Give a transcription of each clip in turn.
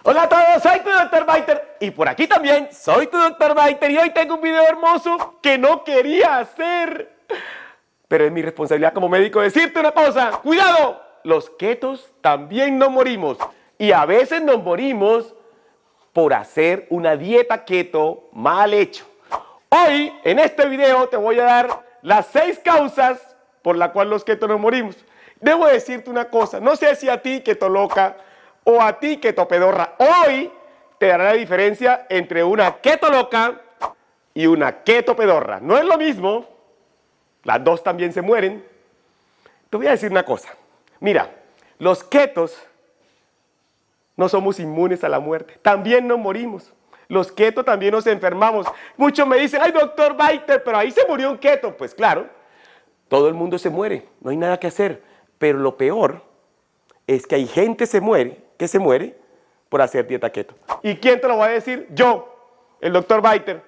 Hola a todos, soy tu Dr. Biter y por aquí también soy tu Dr. Biter y hoy tengo un video hermoso que no quería hacer. Pero es mi responsabilidad como médico decirte una cosa, cuidado, los ketos también nos morimos y a veces nos morimos por hacer una dieta keto mal hecho. Hoy en este video te voy a dar las 6 causas por las cuales los ketos nos morimos. Debo decirte una cosa, no sé si a ti keto loca o a ti keto pedorra, hoy te dará la diferencia entre una keto loca y una keto pedorra. No es lo mismo, las dos también se mueren. Te voy a decir una cosa, mira, los ketos no somos inmunes a la muerte, también nos morimos. Los ketos también nos enfermamos. Muchos me dicen, ay doctor Biter, pero ahí se murió un keto. Pues claro, todo el mundo se muere, no hay nada que hacer. Pero lo peor es que hay gente que se muere por hacer dieta keto. ¿Y quién te lo va a decir? Yo, el doctor Biter,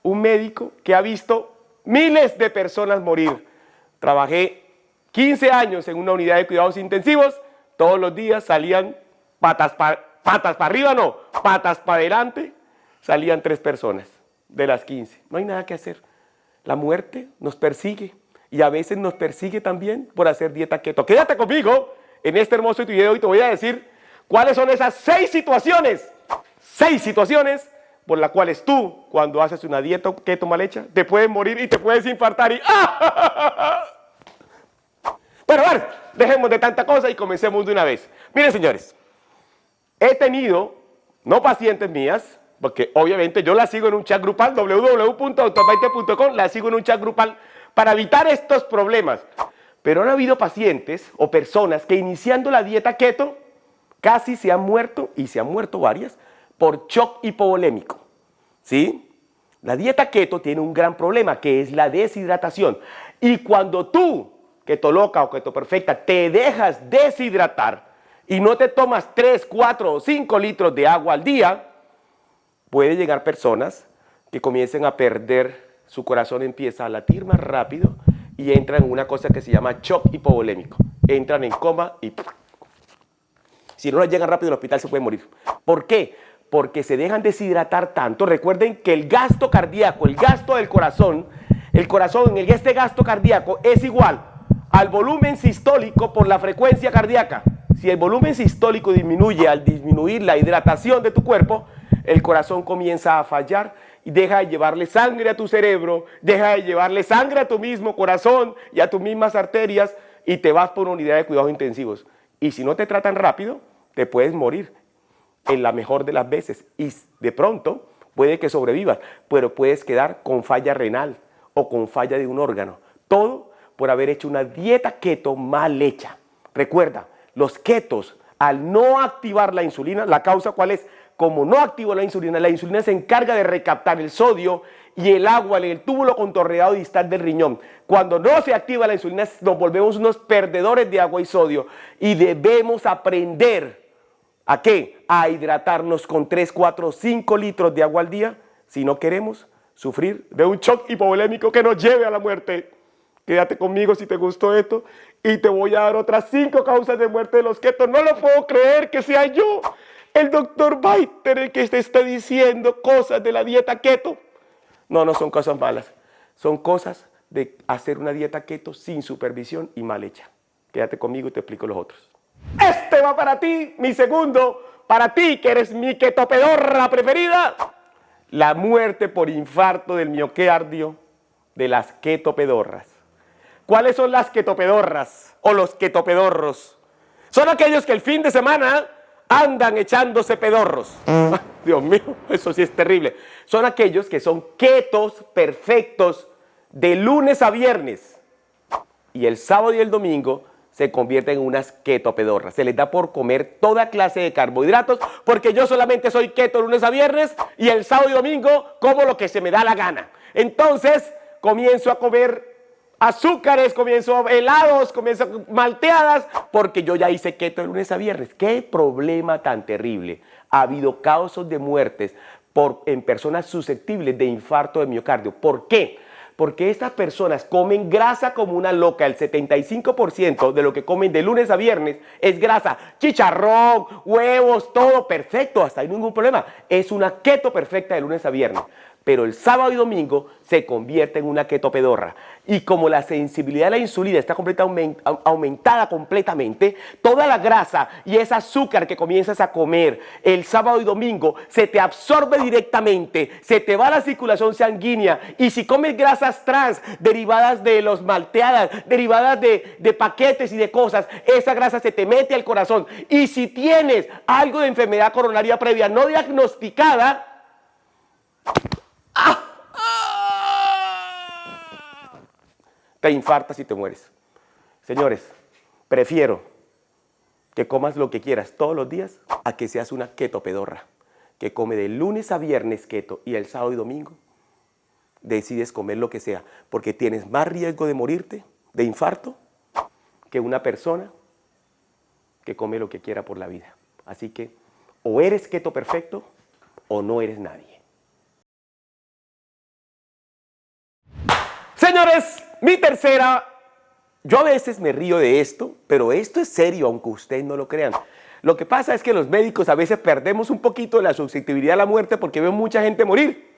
un médico que ha visto miles de personas morir. Trabajé 15 años en una unidad de cuidados intensivos, todos los días salían patas para arriba, no, patas para adelante, salían 3 personas de las 15. No hay nada que hacer. La muerte nos persigue y a veces nos persigue también por hacer dieta keto. Quédate conmigo en este hermoso video y te voy a decir cuáles son esas 6 situaciones. 6 situaciones por las cuales tú, cuando haces una dieta keto mal hecha, te puedes morir y te puedes infartar y ¡ah! Pero a ver, dejemos de tanta cosa y comencemos de una vez. Miren, señores, he tenido, no pacientes mías, porque obviamente yo la sigo en un chat grupal, www.doctorbiter.com, la sigo en un chat grupal para evitar estos problemas. Pero han habido pacientes o personas que iniciando la dieta keto casi se han muerto, y se han muerto varias, por shock hipovolémico. ¿Sí? La dieta keto tiene un gran problema, que es la deshidratación. Y cuando tú, keto loca o keto perfecta, te dejas deshidratar y no te tomas 3, 4 o 5 litros de agua al día, puede llegar personas que comiencen a perder, su corazón empieza a latir más rápido y entran en una cosa que se llama shock hipovolémico. Entran en coma y si no les llegan rápido al hospital se pueden morir. ¿Por qué? Porque se dejan deshidratar tanto. Recuerden que el gasto cardíaco, el gasto del corazón, este gasto cardíaco es igual al volumen sistólico por la frecuencia cardíaca. Si el volumen sistólico disminuye al disminuir la hidratación de tu cuerpo, el corazón comienza a fallar y deja de llevarle sangre a tu cerebro, deja de llevarle sangre a tu mismo corazón y a tus mismas arterias y te vas por una unidad de cuidados intensivos. Y si no te tratan rápido, te puedes morir en la mejor de las veces y de pronto puede que sobrevivas, pero puedes quedar con falla renal o con falla de un órgano. Todo por haber hecho una dieta keto mal hecha. Recuerda, los ketos, al no activar la insulina, ¿la causa cuál es? Como no activo la insulina se encarga de recaptar el sodio y el agua en el túbulo contorneado distal del riñón. Cuando no se activa la insulina, nos volvemos unos perdedores de agua y sodio y debemos aprender ¿a qué? A hidratarnos con 3, 4, 5 litros de agua al día si no queremos sufrir de un shock hipovolémico que nos lleve a la muerte. Quédate conmigo si te gustó esto y te voy a dar otras 5 causas de muerte de los ketos. No lo puedo creer que sea yo, el doctor Biter, el que te está diciendo cosas de la dieta keto. No, no son cosas malas. Son cosas de hacer una dieta keto sin supervisión y mal hecha. Quédate conmigo y te explico los otros. Este va para ti, mi segundo, para ti que eres mi keto pedorra preferida. La muerte por infarto del miocardio de las keto pedorras. ¿Cuáles son las ketopedorras o los ketopedorros? Son aquellos que el fin de semana andan echándose pedorros. Dios mío, eso sí es terrible. Son aquellos que son ketos perfectos de lunes a viernes. Y el sábado y el domingo se convierten en unas ketopedorras. Se les da por comer toda clase de carbohidratos porque yo solamente soy keto lunes a viernes y el sábado y domingo como lo que se me da la gana. Entonces comienzo a comer azúcares, comienzo helados, comienzo malteadas, porque yo ya hice keto de lunes a viernes. ¡Qué problema tan terrible! Ha habido casos de muertes en personas susceptibles de infarto de miocardio. ¿Por qué? Porque estas personas comen grasa como una loca. El 75% de lo que comen de lunes a viernes es grasa. Chicharrón, huevos, todo perfecto, hasta ahí ningún problema. Es una keto perfecta de lunes a viernes. Pero el sábado y domingo se convierte en una keto pedorra. Y como la sensibilidad a la insulina está aumentada completamente, toda la grasa y ese azúcar que comienzas a comer el sábado y domingo se te absorbe directamente, se te va a la circulación sanguínea. Y si comes grasas trans derivadas de los malteadas, derivadas de paquetes y de cosas, esa grasa se te mete al corazón. Y si tienes algo de enfermedad coronaria previa no diagnosticada, te infartas y te mueres. Señores, prefiero que comas lo que quieras todos los días a que seas una keto pedorra, que come de lunes a viernes keto y el sábado y domingo decides comer lo que sea, porque tienes más riesgo de morirte de infarto que una persona que come lo que quiera por la vida. Así que o eres keto perfecto o no eres nadie. Señores, mi tercera, yo a veces me río de esto, pero esto es serio, aunque ustedes no lo crean. Lo que pasa es que los médicos a veces perdemos un poquito de la susceptibilidad a la muerte porque veo mucha gente morir.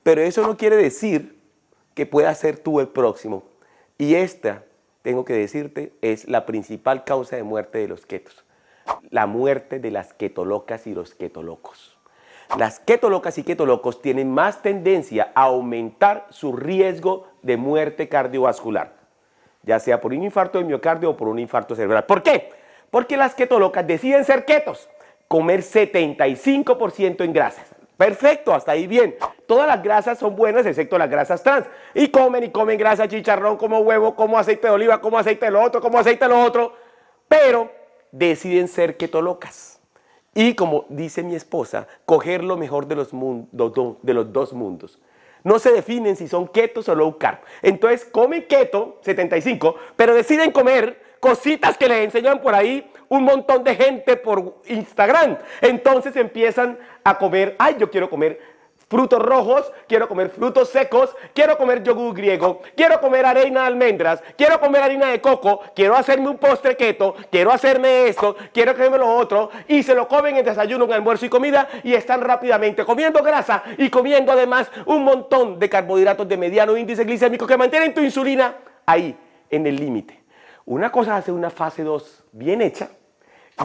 Pero eso no quiere decir que puedas ser tú el próximo. Y esta, tengo que decirte, es la principal causa de muerte de los ketos. La muerte de las ketolocas y los ketolocos. Las ketolocas y ketolocos tienen más tendencia a aumentar su riesgo de muerte cardiovascular, ya sea por un infarto de miocardio o por un infarto cerebral. ¿Por qué? Porque las ketolocas deciden ser ketos, comer 75% en grasas. Perfecto, hasta ahí bien. Todas las grasas son buenas excepto las grasas trans. Y comen grasa, chicharrón, como huevo, como aceite de oliva, como aceite de lo otro, como aceite de lo otro. Pero deciden ser ketolocas. Y como dice mi esposa, coger lo mejor de los dos mundos. No se definen si son ketos o low carb. Entonces comen keto, 75, pero deciden comer cositas que les enseñan por ahí un montón de gente por Instagram. Entonces empiezan a comer, ay, yo quiero comer frutos rojos, quiero comer frutos secos, quiero comer yogur griego, quiero comer harina de almendras, quiero comer harina de coco, quiero hacerme un postre keto, quiero hacerme esto, quiero hacerme lo otro, y se lo comen en desayuno, en almuerzo y comida, y están rápidamente comiendo grasa y comiendo además un montón de carbohidratos de mediano índice glicémico que mantienen tu insulina ahí, en el límite. Una cosa es hacer una fase 2 bien hecha,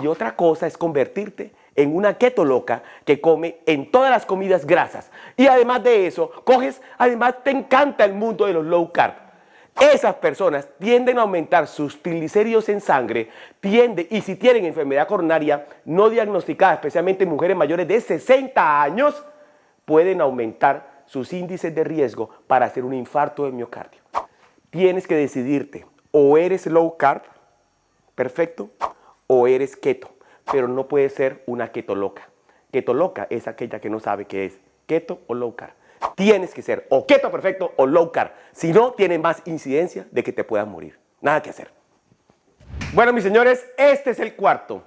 y otra cosa es convertirte en una keto loca que come en todas las comidas grasas. Y además de eso, además te encanta el mundo de los low carb. Esas personas tienden a aumentar sus triglicéridos en sangre, y si tienen enfermedad coronaria no diagnosticada, especialmente mujeres mayores de 60 años, pueden aumentar sus índices de riesgo para hacer un infarto de miocardio. Tienes que decidirte, o eres low carb, perfecto, o eres keto. Pero no puede ser una keto loca. Keto loca es aquella que no sabe qué es keto o low carb. Tienes que ser o keto perfecto o low carb. Si no, tiene más incidencia de que te puedas morir. Nada que hacer. Bueno, mis señores, este es el cuarto.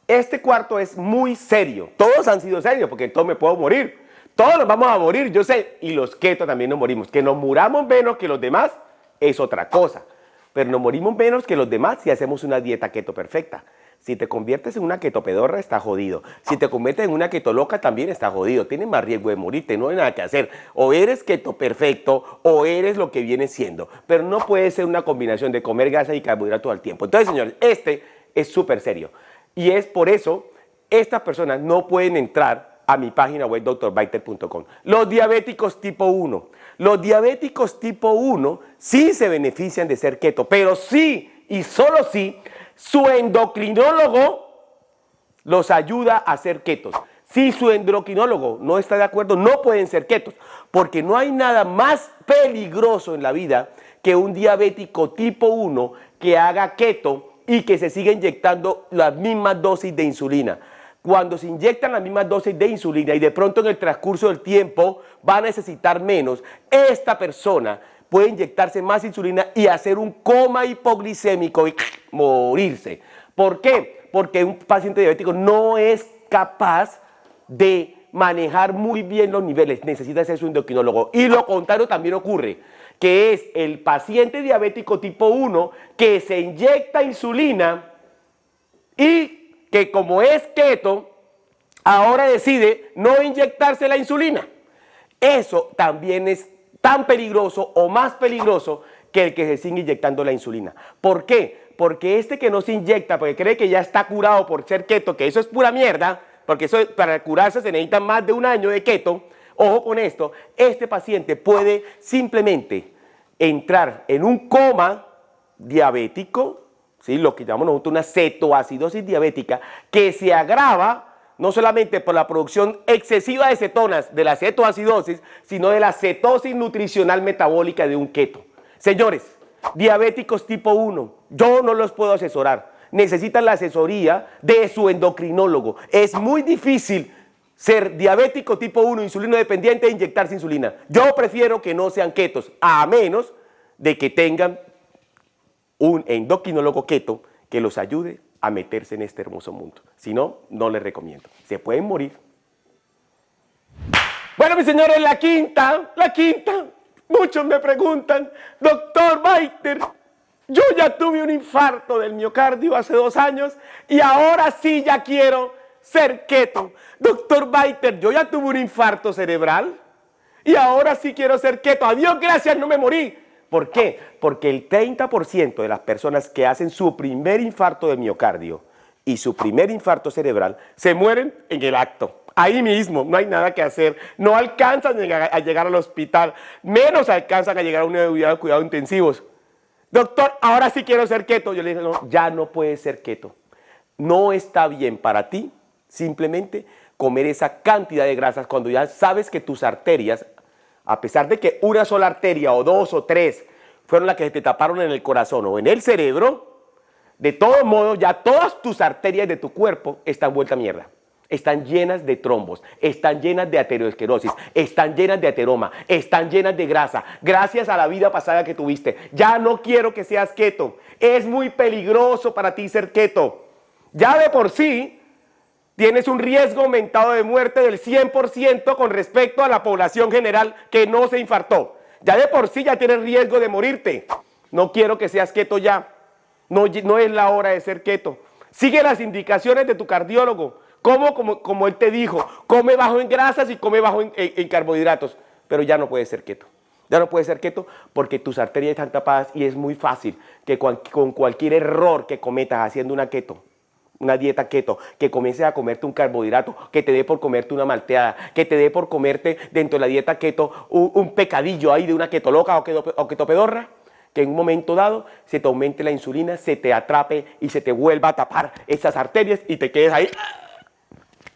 Este cuarto es muy serio. Todos han sido serios porque todos me puedo morir. Todos nos vamos a morir, yo sé. Y los keto también nos morimos. Que nos muramos menos que los demás es otra cosa. Pero nos morimos menos que los demás si hacemos una dieta keto perfecta. Si te conviertes en una keto pedorra, está jodido. Si te conviertes en una keto loca, también está jodido. Tienes más riesgo de morirte, no hay nada que hacer. O eres keto perfecto, o eres lo que viene siendo. Pero no puede ser una combinación de comer grasa y carbohidratos al tiempo. Entonces, señores, este es súper serio. Y es por eso, estas personas no pueden entrar a mi página web, drbiter.com. Los diabéticos tipo 1. Los diabéticos tipo 1 sí se benefician de ser keto, pero sí, y solo sí, su endocrinólogo los ayuda a ser ketos. Si su endocrinólogo no está de acuerdo, no pueden ser ketos, porque no hay nada más peligroso en la vida que un diabético tipo 1 que haga keto y que se siga inyectando las mismas dosis de insulina. Cuando se inyectan las mismas dosis de insulina y de pronto en el transcurso del tiempo va a necesitar menos, esta persona puede inyectarse más insulina y hacer un coma hipoglicémico y morirse. ¿Por qué? Porque un paciente diabético no es capaz de manejar muy bien los niveles, necesita ser su endocrinólogo. Y lo contrario también ocurre, que es el paciente diabético tipo 1 que se inyecta insulina y que como es keto, ahora decide no inyectarse la insulina. Eso también es tan peligroso o más peligroso que el que se sigue inyectando la insulina. ¿Por qué? Porque este que no se inyecta, porque cree que ya está curado por ser keto, que eso es pura mierda, porque eso, para curarse se necesita más de un año de keto. Ojo con esto, este paciente puede simplemente entrar en un coma diabético, ¿sí? Lo que llamamos nosotros una cetoacidosis diabética, que se agrava no solamente por la producción excesiva de cetonas de la cetoacidosis, sino de la cetosis nutricional metabólica de un keto. Señores, diabéticos tipo 1, yo no los puedo asesorar. Necesitan la asesoría de su endocrinólogo. Es muy difícil ser diabético tipo 1, insulino dependiente e inyectarse insulina. Yo prefiero que no sean ketos, a menos de que tengan un endocrinólogo keto que los ayude a meterse en este hermoso mundo. Si no, no les recomiendo. Se pueden morir. Bueno, mis señores, la quinta. Muchos me preguntan, doctor Baiter, yo ya tuve un infarto del miocardio hace 2 años y ahora sí ya quiero ser keto. Doctor Baiter, yo ya tuve un infarto cerebral y ahora sí quiero ser keto. Adiós, gracias, no me morí. ¿Por qué? Porque el 30% de las personas que hacen su primer infarto de miocardio y su primer infarto cerebral se mueren en el acto. Ahí mismo, no hay nada que hacer, no alcanzan a llegar al hospital, menos alcanzan a llegar a una unidad de cuidados intensivos. Doctor, ahora sí quiero ser keto. Yo le dije, no, ya no puedes ser keto. No está bien para ti simplemente comer esa cantidad de grasas cuando ya sabes que tus arterias, a pesar de que una sola arteria o 2 o 3 fueron las que te taparon en el corazón o en el cerebro, de todos modos ya todas tus arterias de tu cuerpo están vueltas a mierda. Están llenas de trombos, están llenas de aterosclerosis, están llenas de ateroma, están llenas de grasa, gracias a la vida pasada que tuviste. Ya no quiero que seas keto, es muy peligroso para ti ser keto. Ya de por sí tienes un riesgo aumentado de muerte del 100% con respecto a la población general que no se infartó. Ya de por sí ya tienes riesgo de morirte. No quiero que seas keto ya, no es la hora de ser keto. Sigue las indicaciones de tu cardiólogo. Como él te dijo, come bajo en grasas y come bajo en carbohidratos, pero ya no puedes ser keto. Ya no puedes ser keto porque tus arterias están tapadas y es muy fácil que con cualquier error que cometas haciendo una dieta keto, que comiences a comerte un carbohidrato, que te dé por comerte una malteada, que te dé por comerte dentro de la dieta keto un pecadillo ahí de una keto loca o keto pedorra, que en un momento dado se te aumente la insulina, se te atrape y se te vuelva a tapar esas arterias y te quedes ahí.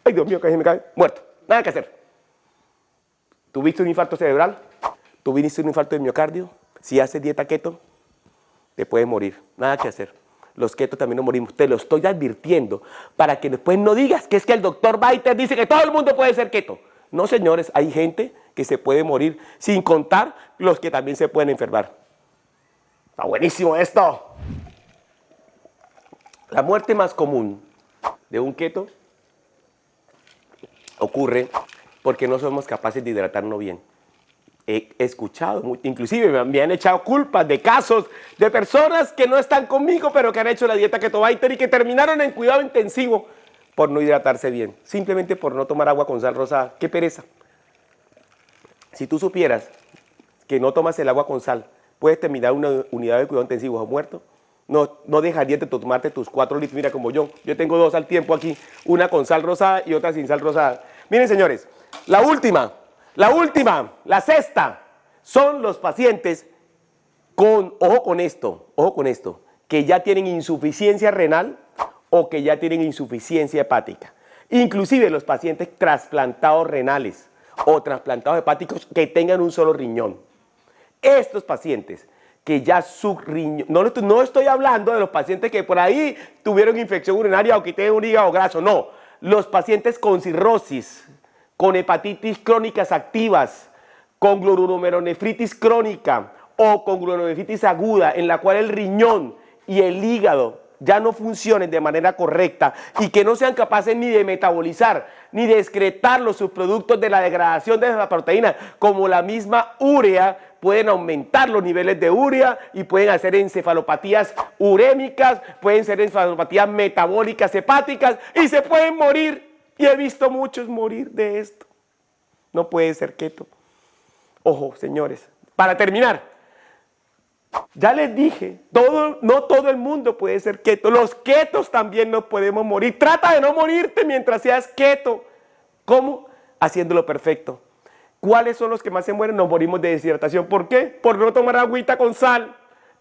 Ay, Dios mío, que se me cae. Muerto. Nada que hacer. ¿Tuviste un infarto cerebral? ¿Tuviste un infarto de miocardio? Si haces dieta keto, te puedes morir. Nada que hacer. Los ketos también nos morimos. Te lo estoy advirtiendo para que después no digas que es que el doctor Baiter dice que todo el mundo puede ser keto. No, señores, hay gente que se puede morir, sin contar los que también se pueden enfermar. Está buenísimo esto. La muerte más común de un keto ocurre porque no somos capaces de hidratarnos bien. He escuchado, inclusive me han echado culpas de casos de personas que no están conmigo, pero que han hecho la dieta Keto Baiter y que terminaron en cuidado intensivo por no hidratarse bien, simplemente por no tomar agua con sal rosada. ¡Qué pereza! Si tú supieras que no tomas el agua con sal, puedes terminar una unidad de cuidado intensivo o muerto, no dejarías de tomarte tus 4 litros, mira como yo tengo 2 al tiempo aquí, una con sal rosada y otra sin sal rosada. Miren, señores, la última, la sexta, son los pacientes con, ojo con esto, que ya tienen insuficiencia renal o que ya tienen insuficiencia hepática. Inclusive los pacientes trasplantados renales o trasplantados hepáticos que tengan un solo riñón. Estos pacientes que ya su riñón, no estoy hablando de los pacientes que por ahí tuvieron infección urinaria o que tienen un hígado graso, no. Los pacientes con cirrosis, con hepatitis crónicas activas, con glomerulonefritis crónica o con glomerulonefritis aguda, en la cual el riñón y el hígado ya no funcionen de manera correcta y que no sean capaces ni de metabolizar ni de excretar los subproductos de la degradación de la proteína, como la misma urea, pueden aumentar los niveles de urea y pueden hacer encefalopatías urémicas, pueden ser encefalopatías metabólicas hepáticas y se pueden morir. Y he visto muchos morir de esto. No puede ser keto. Ojo, señores, para terminar, ya les dije, no todo el mundo puede ser keto. Los ketos también no podemos morir. Trata de no morirte mientras seas keto. ¿Cómo? Haciéndolo perfecto. ¿Cuáles son los que más se mueren? Nos morimos de deshidratación. ¿Por qué? Por no tomar agüita con sal.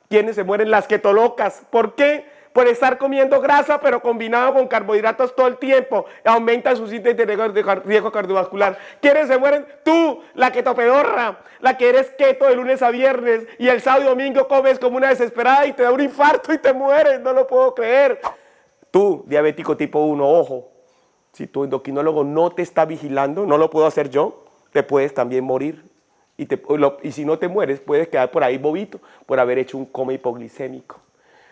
¿Quiénes se mueren? Las ketolocas. ¿Por qué? Por estar comiendo grasa, pero combinado con carbohidratos todo el tiempo. Aumenta sus índices de riesgo cardiovascular. ¿Quiénes se mueren? Tú, la ketopedorra, la que eres keto de lunes a viernes y el sábado y domingo comes como una desesperada y te da un infarto y te mueres. No lo puedo creer. Tú, diabético tipo 1, ojo. Si tu endocrinólogo no te está vigilando, no lo puedo hacer yo, te puedes también morir. Y si no te mueres, puedes quedar por ahí bobito por haber hecho un coma hipoglicémico.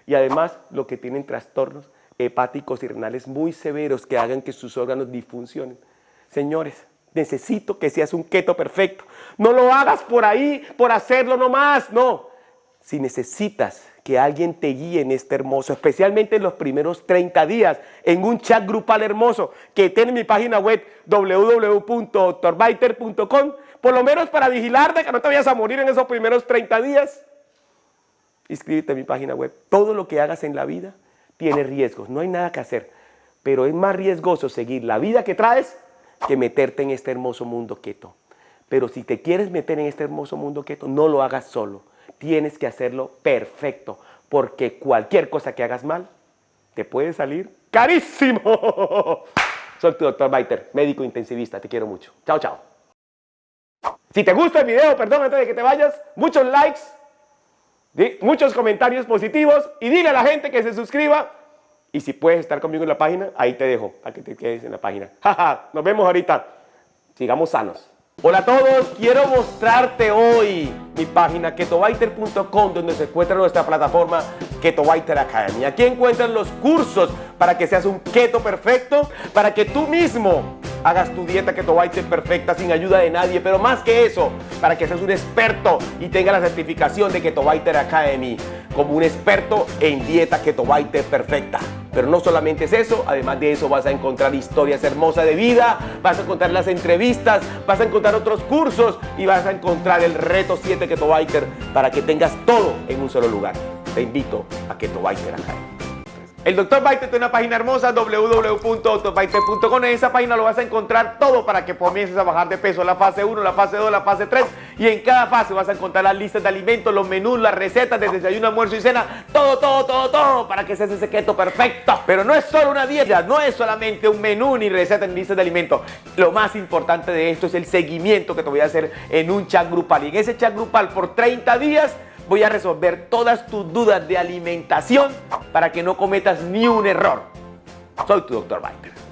Y además, lo que tienen trastornos hepáticos y renales muy severos que hagan que sus órganos disfuncionen. Señores, necesito que seas un keto perfecto. No lo hagas por ahí, por hacerlo nomás, no. Si necesitas que alguien te guíe en este hermoso, especialmente en los primeros 30 días, en un chat grupal hermoso que tiene mi página web www.drbaiter.com, por lo menos para vigilar de que no te vayas a morir en esos primeros 30 días, inscríbete a mi página web. Todo lo que hagas en la vida tiene riesgos, no hay nada que hacer, pero es más riesgoso seguir la vida que traes que meterte en este hermoso mundo keto. Pero si te quieres meter en este hermoso mundo keto, no lo hagas solo. Tienes que hacerlo perfecto, porque cualquier cosa que hagas mal te puede salir carísimo. Soy tu Dr. Baiter, médico intensivista. Te quiero mucho. Chao, chao. Si te gusta el video, perdón, antes de que te vayas, muchos likes, muchos comentarios positivos y dile a la gente que se suscriba. Y si puedes estar conmigo en la página, ahí te dejo para que te quedes en la página. Nos vemos ahorita. Sigamos sanos. Hola a todos, quiero mostrarte hoy mi página ketobaiter.com, donde se encuentra nuestra plataforma Keto Baiter Academy. Aquí encuentran los cursos para que seas un keto perfecto, para que tú mismo hagas tu dieta Keto Baiter perfecta sin ayuda de nadie, pero más que eso, para que seas un experto y tengas la certificación de Keto Baiter Academy como un experto en dieta Keto Baiter perfecta. Pero no solamente es eso, además de eso vas a encontrar historias hermosas de vida, vas a encontrar las entrevistas, vas a encontrar otros cursos y vas a encontrar el reto 7 Keto Baiter para que tengas todo en un solo lugar. Te invito a Keto Baiter Academy. El Dr. Baiter tiene una página hermosa, www.drbaiter.com. En esa página lo vas a encontrar todo para que comiences a bajar de peso. La fase 1, la fase 2, la fase 3. Y en cada fase vas a encontrar las listas de alimentos, los menús, las recetas de desayuno, almuerzo y cena. Todo para que seas ese keto perfecto. Pero no es solo una dieta, no es solamente un menú ni receta ni listas de alimentos. Lo más importante de esto es el seguimiento que te voy a hacer en un chat grupal. Y en ese chat grupal por 30 días voy a resolver todas tus dudas de alimentación para que no cometas ni un error. Soy tu Dr. Baiter.